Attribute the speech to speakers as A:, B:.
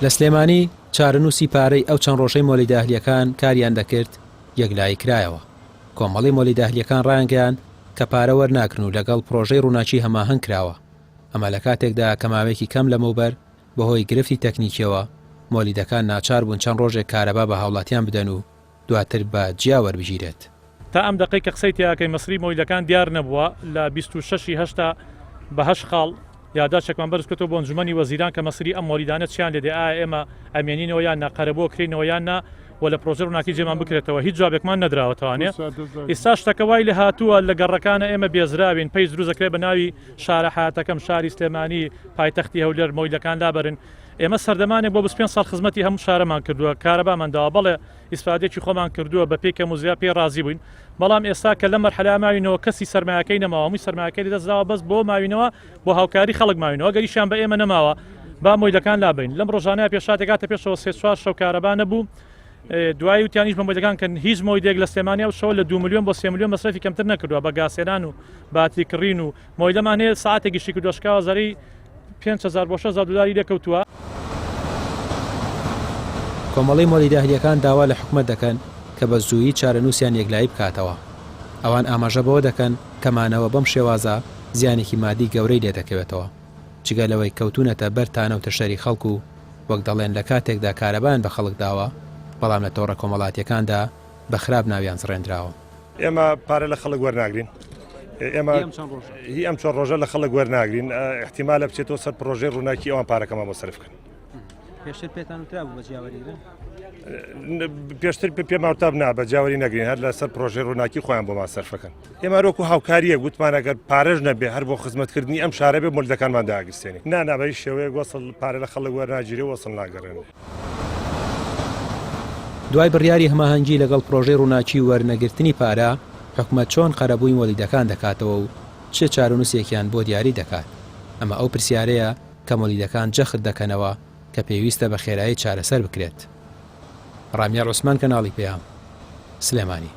A: لە سلێمانی چارەنووسی پارەی ئەو چەند ڕۆژەی مۆلی داهلیەکان کاریان دەکرد یەکلایی کرایەوە. کۆمەڵی مۆلی داهلیەکان ڕایانگەیان کە پارە وەرناگرن و لەگەڵ پرۆژەی ڕووناچی هەماهەنگ کراوە. ئەمە لە کاتێکدا کە ماوەیەکی کەم لەمەوبەر بەهۆی گرفتی تەکنیکیەوە مۆلیدەکان ناچار بوون چەند ڕۆژێک کارەبا بە هاوڵاتیان بدەن و دواتر بە جیا وەربژیرێت.
B: تا ئەم دقەی کە قسەی تیاکەی مەسری مۆلیدەکان دیار نەبووە لە 26/8 بە 8 خاڵ یاداشێکمان بەرز کردەوە بۆ ئەنجومەنی وەزیران کە مەسری ئەم مۆلیدانە چیان لێدێ ئێمە ئەمێنینەوە یان ناقەرەبووە کرێنەوە یان نا و لە پرۆژە ڕووناکی جێمان بکرێتەوە هیچ جوابێکمان نەدراوەتەوانێ. ئێستا شتەکە وای لە هاتووە لە گەڕەکانە ئێمە بێزراوین پێی دروستەکرێت بە ناوی شارە حیاتەکەم شاری سلێمانی پایتەختی هەولێر مۆلیدەکان لابەرن. ئێمە سەردەمانێک بۆ 25 ساڵ خزمەتی هەموو شارەمان کردووە کارەبامانداوە بەڵێ ئیسپادێکی خۆمان کردووە بە پێی کەم و زیاد پێی ڕازی بووین. بەڵام ئێستا کە لە مەرحەلا ماوینەوە کەسی سەرمایەکەی نەماوە هەمووی سەرمایەکەی دەستداوە بەس بۆ ماوینەوە بۆ هاوکاری خەڵک ماوینەوە گەریشیان بە ئێمە نەماوە با مۆلیدەکان لابین. لەم ڕۆژانەیە پێشاتێکاتە پێشەوە 3-4 شەو کارەبا نەبوو دوای وتیانیش بە مۆلیدەکان کە هیچ مۆلیدێک لە سلێمانی و شەو لە 2 ملیۆن بۆ 3 ملیۆن مەسرەفی کەمتر نەکردووە بە گاسێران و باتریکڕین و مۆلیدەمان هەیە ساعتێکیشی کردووە شکاوە زەری 5,000 بۆ 6,000 دلاری لێکەوتووە.
A: کۆمەڵی مۆلی داهلیەکان داوا لە حکومەت دەکەن کە بە زوویی چارەنووسیان یەکلایی بکاتەوە. ئەوان ئاماژە بەوە دەکەن کەمانەوە بەم شێوازە زیانێکی مادی گەورەی لێ دەکەوێتەوە جگەلەوەی کەوتونەتە بەرتانە و تەشەری خەڵکو و وەک دەڵێن لە کاتێکدا کارەبان بە خەڵک داوە بەڵام لە تۆڕە کۆمەڵاتیەکاندا بە خراپ ناویان زڕێنراوە.
C: ئێمە پارە لە خەڵک وەرناگرین ئێمە هی ئەم چۆن ڕۆژە لە خەڵک وەرناگرین احتیمالە بچێتەوە سەر پرۆژەی ڕووناکی ئەوان پارەکەمان بۆ سەرفکەن.
A: پێشتر پێتان وترا بوو بە جیاوەریگرن؟
C: پێشتر پێم وتاب نا بە جیاوەری نەگرین هەر لەسەر پرۆژەی ڕووناکی خۆیان بۆمان سەرفەکەن. ئێمە ڕۆکو هاوکاریە گوتمان ئەگەر پارەش نەبێ هەر بۆ خزمەتکردنی ئەم شارە بێ مۆلیدەکانمان داگرستێنی نابەی شێوەیە وەسڵ پارە لە خەڵک وەرناگیرێ وەسڵ ناگەڕێن.
A: دوای بڕیاری هەماهەنگی لەگەڵ پرۆژەی ڕووناکی وەرنەگرتنی پارە حکومەت چۆن قەرەبووی مۆلیدەکان دەکاتەوە و چه چارەنووسێکیان بۆ دیاری دەکات. ئەمە ئەو پرسیارەیە کە مۆلیدەکان جەخت دەکەنەوە کە پێویستە بە خێرایی چارەسەر بکرێت. ڕامیار عوسمان کەناڵی پێیام سلێمانی.